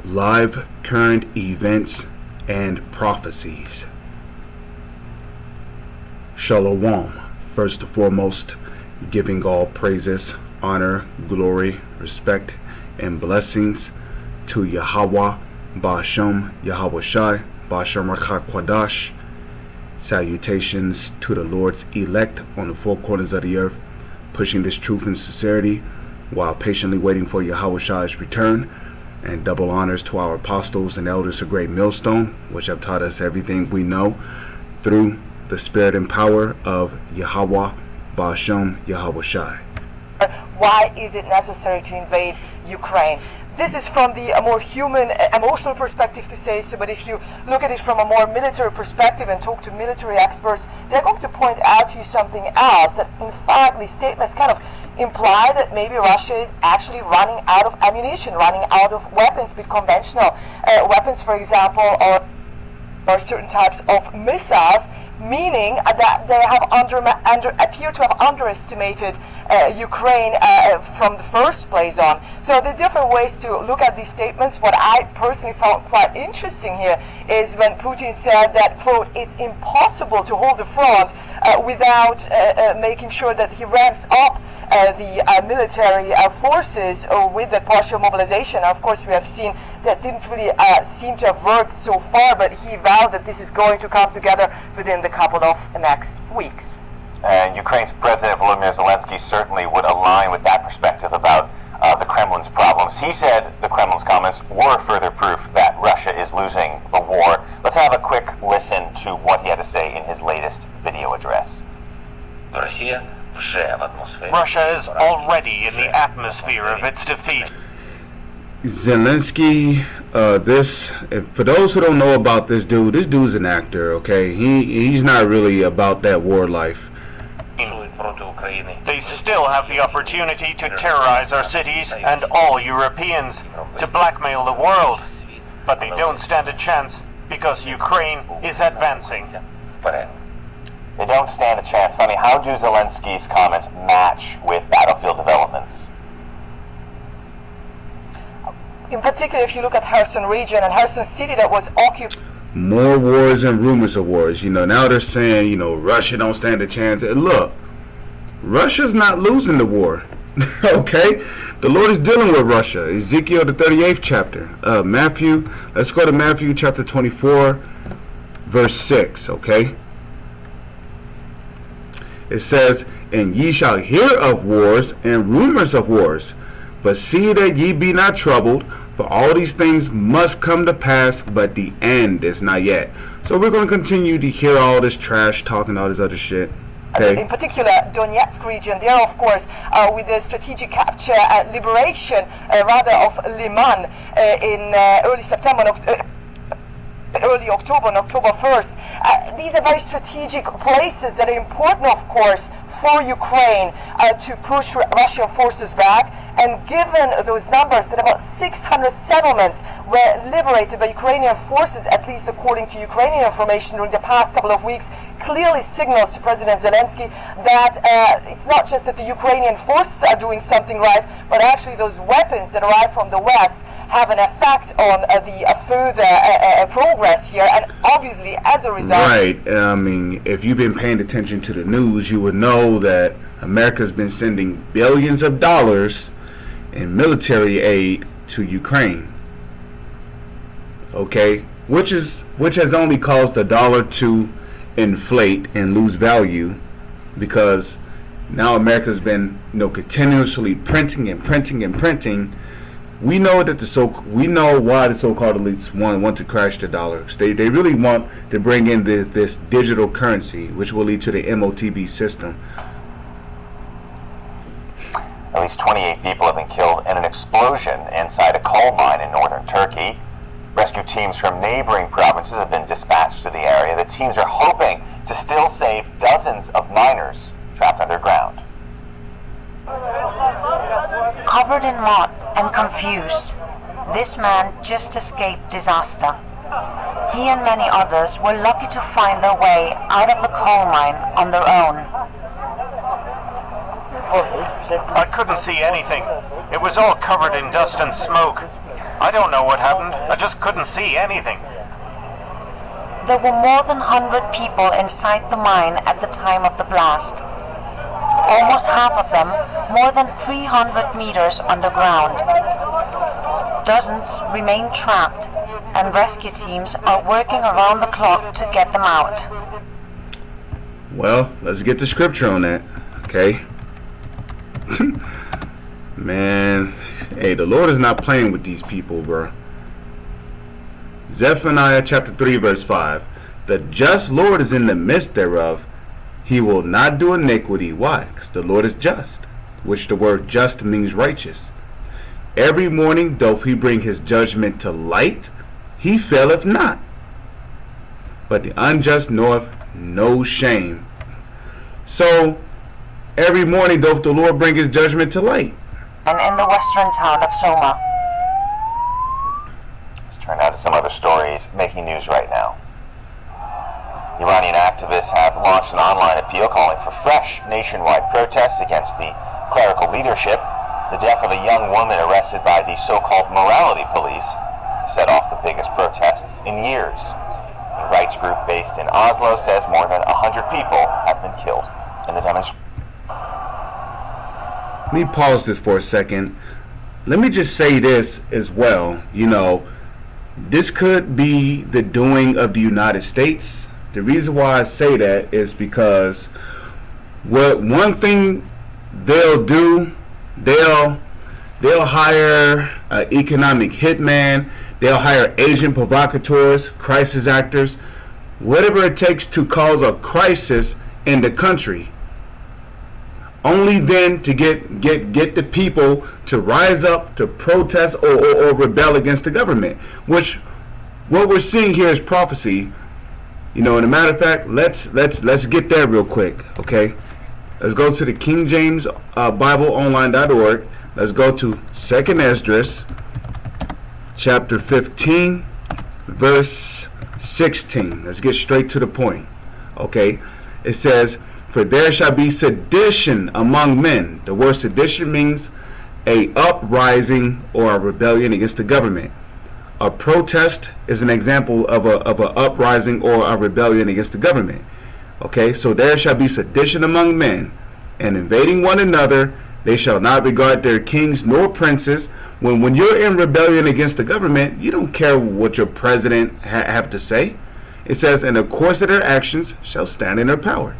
live current events and prophecies. Shalom. First and foremost, giving all praises, honor, glory, respect, and blessings to Yahweh, Ba'ashem, Yahweh Shai, Ba'ashem Rakha Kwadash. Salutations to the Lord's elect on the four corners of the earth, pushing this truth and sincerity while patiently waiting for Yahweh Shai's return. And double honors to our apostles and elders of Great Millstone, which have taught us everything we know through the spirit and power of Yahweh, Ba'ashem, Yahweh Shai. Why is it necessary to invade Ukraine? This is from the more human, emotional perspective to say so, but if you look at it from a more military perspective and talk to military experts, they're going to point out to you something else, that in fact these statements kind of imply that maybe Russia is actually running out of ammunition, running out of weapons, be conventional weapons, for example, or certain types of missiles, meaning that they have appear to have underestimated Ukraine from the first place on. So the different ways to look at these statements. What I personally found quite interesting here is when Putin said that, quote, it's impossible to hold the front without making sure that he ramps up the military forces with the partial mobilization. Of course, we have seen that didn't really seem to have worked so far, but he vowed that this is going to come together within the couple of next weeks. And Ukraine's President Volodymyr Zelensky certainly would align with that perspective about the Kremlin's problems. He said the Kremlin's comments were further proof that Russia is losing the war. Let's have a quick listen to what he had to say in his latest video address. Russia is already in the atmosphere of its defeat. Zelensky, for those who don't know about this dude's an actor, okay? He's not really about that war life. They still have the opportunity to terrorize our cities and all Europeans, to blackmail the world. But they don't stand a chance because Ukraine is advancing. They don't stand a chance. Funny, how do Zelensky's comments match with battlefield developments? In particular, if you look at Kherson region and Kherson city that was occupied. More wars and rumors of wars. Now they're saying, Russia don't stand a chance. And look, Russia's not losing the war. Okay? The Lord is dealing with Russia. Ezekiel, the 38th chapter. Matthew, let's go to Matthew chapter 24, verse 6, okay? It says, and ye shall hear of wars and rumors of wars, but see that ye be not troubled, for all these things must come to pass, but the end is not yet. So we're going to continue to hear all this trash talking, all this other shit. Okay. In particular, Donetsk region, there, of course, with the strategic capture and liberation, of Liman in early September, early October, on October 1st. These are very strategic places that are important, of course, for Ukraine to push Russian forces back. And given those numbers, that about 600 settlements were liberated by Ukrainian forces, at least according to Ukrainian information during the past couple of weeks, clearly signals to President Zelensky that it's not just that the Ukrainian forces are doing something right, but actually those weapons that arrive from the West have an effect on the further progress here, and obviously as a result. Right. If you've been paying attention to the news, you would know that America's been sending billions of dollars in military aid to Ukraine. Okay, which has only caused the dollar to inflate and lose value, because now America's been continuously printing and printing and printing. We know that we know why the so-called elites want to crash the dollar. They really want to bring in this digital currency, which will lead to the MOTB system. At least 28 people have been killed in an explosion inside a coal mine in northern Turkey. Rescue teams from neighboring provinces have been dispatched to the area. The teams are hoping to still save dozens of miners trapped underground. Covered in mud and confused, this man just escaped disaster. He and many others were lucky to find their way out of the coal mine on their own. I couldn't see anything. It was all covered in dust and smoke. I don't know what happened. I just couldn't see anything. There were more than 100 people inside the mine at the time of the blast. Almost half of them more than 300 meters underground. Dozens remain trapped, and rescue teams are working around the clock to get them out. Well, let's get the scripture on that, okay? Man, hey, the Lord is not playing with these people, bro. Zephaniah chapter 3 verse 5. The just Lord is in the midst thereof. He will not do iniquity. Why? Because the Lord is just, which the word just means righteous. Every morning doth he bring his judgment to light. He faileth not. But the unjust knoweth no shame. So, every morning doth the Lord bring his judgment to light. And in the western town of Soma. Let's turn now to some other stories making news right now. Iranian activists have launched an online appeal calling for fresh nationwide protests against the clerical leadership. The death of a young woman arrested by the so-called morality police set off the biggest protests in years. A rights group based in Oslo says more than 100 people have been killed in the demonstration. Let me pause this for a second. Let me just say this as well. You know, this could be the doing of the United States. The reason why I say that is because what one thing they'll do, they'll hire an economic hitman, they'll hire agent provocateurs, crisis actors, whatever it takes to cause a crisis in the country. Only then to get the people to rise up to protest or rebel against the government. Which what we're seeing here is prophecy. You know, and a matter of fact, let's get there real quick, okay? Let's go to the King James BibleOnline.org. Let's go to 2nd Esdras, chapter 15, verse 16. Let's get straight to the point, okay? It says, "For there shall be sedition among men." The word sedition means a uprising or a rebellion against the government. A protest is an example of a uprising or a rebellion against the government. Okay, so there shall be sedition among men, and invading one another, they shall not regard their kings nor princes. When you're in rebellion against the government, you don't care what your president have to say. It says, "And the course of their actions shall stand in their power."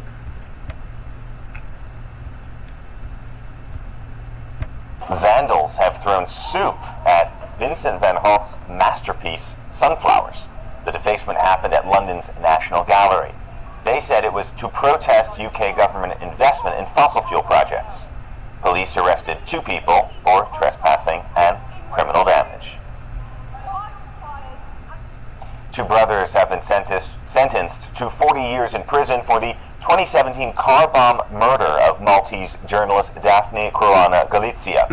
Vandals have thrown soup at Vincent van Gogh's masterpiece, Sunflowers. The defacement happened at London's National Gallery. They said it was to protest UK government investment in fossil fuel projects. Police arrested 2 people for trespassing and criminal damage. 2 brothers have been sentenced to 40 years in prison for the 2017 car bomb murder of Maltese journalist Daphne Caruana Galizia.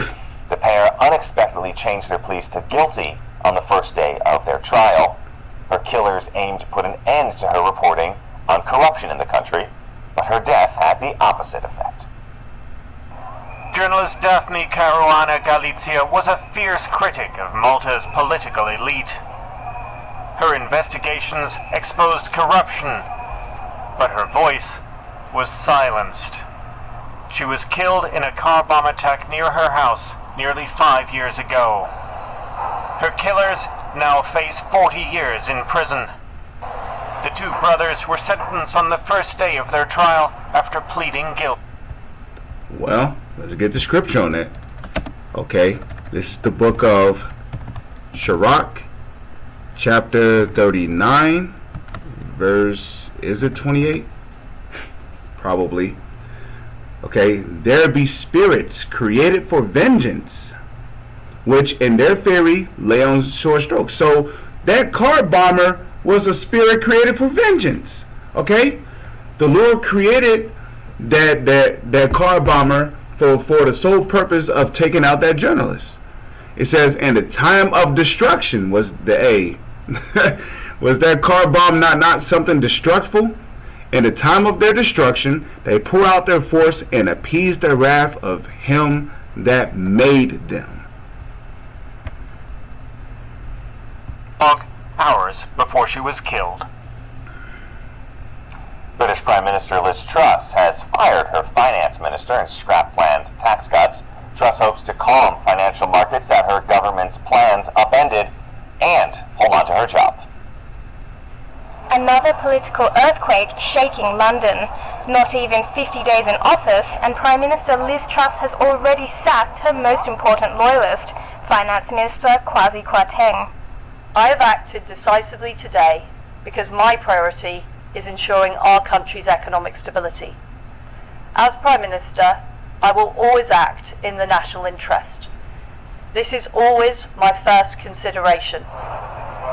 The pair unexpectedly changed their pleas to guilty on the first day of their trial. Her killers aimed to put an end to her reporting on corruption in the country, but her death had the opposite effect. Journalist Daphne Caruana Galizia was a fierce critic of Malta's political elite. Her investigations exposed corruption, but her voice was silenced. She was killed in a car bomb attack near her house nearly 5 years ago. Her killers now face 40 years in prison. The 2 brothers were sentenced on the first day of their trial after pleading guilty. Well, let's get the scripture on that. Okay, this is the book of Sirach, chapter 39, verse, is it 28? Probably. Okay, "There be spirits created for vengeance, which in their theory lay on short strokes." So that car bomber was a spirit created for vengeance. Okay, the Lord created that car bomber for the sole purpose of taking out that journalist. It says, "And the time of destruction" was the A. Was that car bomb not something destructful? "In the time of their destruction, they pour out their force and appease the wrath of him that made them." hours before she was killed. British Prime Minister Liz Truss has fired her finance minister and scrapped planned tax cuts. Truss hopes to calm financial markets that her government's plans upended and hold on to her job. Another political earthquake shaking London. Not even 50 days in office, and Prime Minister Liz Truss has already sacked her most important loyalist, Finance Minister Kwasi Kwarteng. I have acted decisively today because my priority is ensuring our country's economic stability. As Prime Minister, I will always act in the national interest. This is always my first consideration.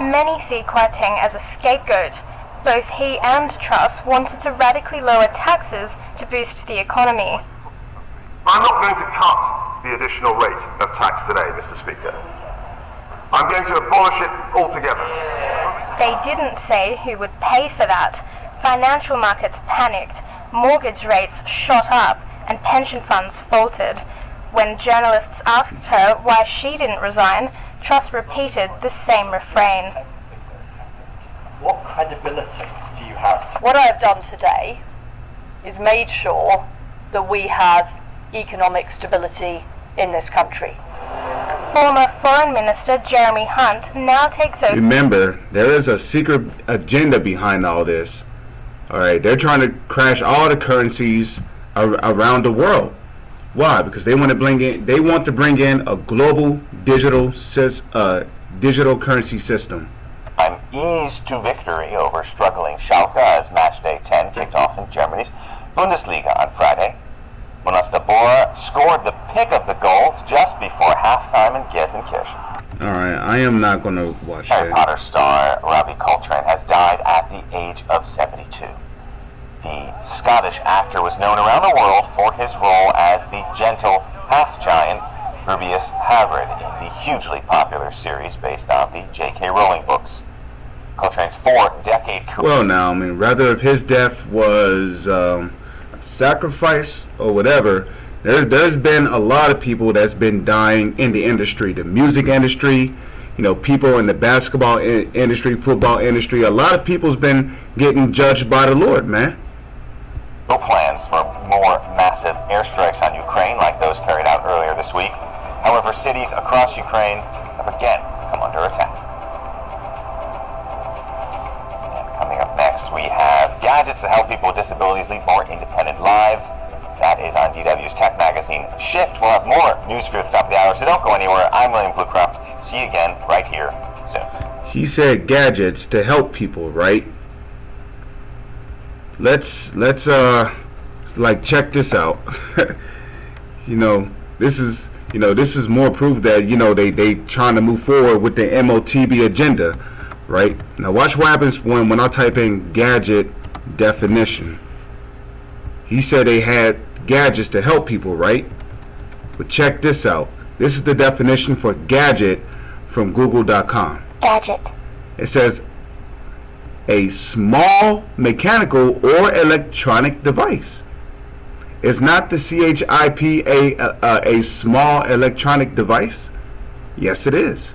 Many see Kwarteng as a scapegoat. Both he and Truss wanted to radically lower taxes to boost the economy. I'm not going to cut the additional rate of tax today, Mr. Speaker. I'm going to abolish it altogether. They didn't say who would pay for that. Financial markets panicked, mortgage rates shot up, and pension funds faltered. When journalists asked her why she didn't resign, Truss repeated the same refrain. What credibility do you have? What I have done today is made sure that we have economic stability in this country. Former Foreign Minister Jeremy Hunt now takes over. Remember, there is a secret agenda behind all this. All right, they're trying to crash all the currencies around the world. Why? Because they want to bring in a global digital currency system. I'm eased to victory over struggling Schalke as match day 10 kicked off in Germany's Bundesliga on Friday. Jonas Tabor scored the pick of the goals just before halftime in Gelsenkirchen. Alright, I am not going to watch Harry that. Potter star Robbie Coltrane has died at the age of 72. The Scottish actor was known around the world for his role as the gentle half-giant Rubeus Hagrid in the hugely popular series based on the J.K. Rowling books. Coltrane's 4-decade career... Well, now, I mean, rather if his death was a sacrifice or whatever, there's been a lot of people that's been dying in the industry, the music industry, you know, people in the basketball industry, football industry. A lot of people's been getting judged by the Lord, man. No plans for more massive airstrikes on Ukraine like those carried out earlier this week. However, cities across Ukraine have again come under attack. And coming up next, we have gadgets to help people with disabilities lead more independent lives. That is on DW's Tech Magazine Shift. We'll have more news for you at the top of the hour, so don't go anywhere. I'm William Bluecroft. See you again right here soon. He said gadgets to help people, right? Let's like check this out. This is more proof that they trying to move forward with the MOTB agenda, right? Now watch what happens when I type in gadget definition. He said they had gadgets to help people, right? But check this out. This is the definition for gadget from google.com. Gadget. It says a small mechanical or electronic device. It's not the CHIP a small electronic device? Yes, it is.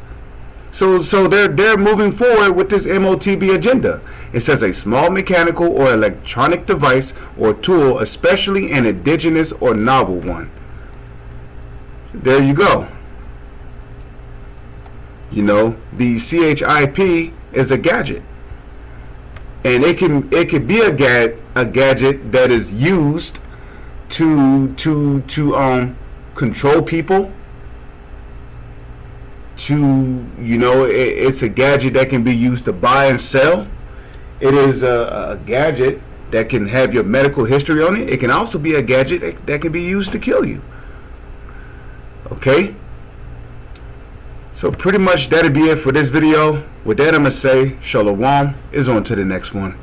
So they're moving forward with this MOTB agenda. It says a small mechanical or electronic device or tool, especially an indigenous or novel one. There you go. The CHIP is a gadget. And it could be a gadget that is used to control people. It's a gadget that can be used to buy and sell. It is a gadget that can have your medical history on it. It can also be a gadget that can be used to kill you. Okay? So pretty much that'll be it for this video. With that, I'm going to say, Shalom is on to the next one.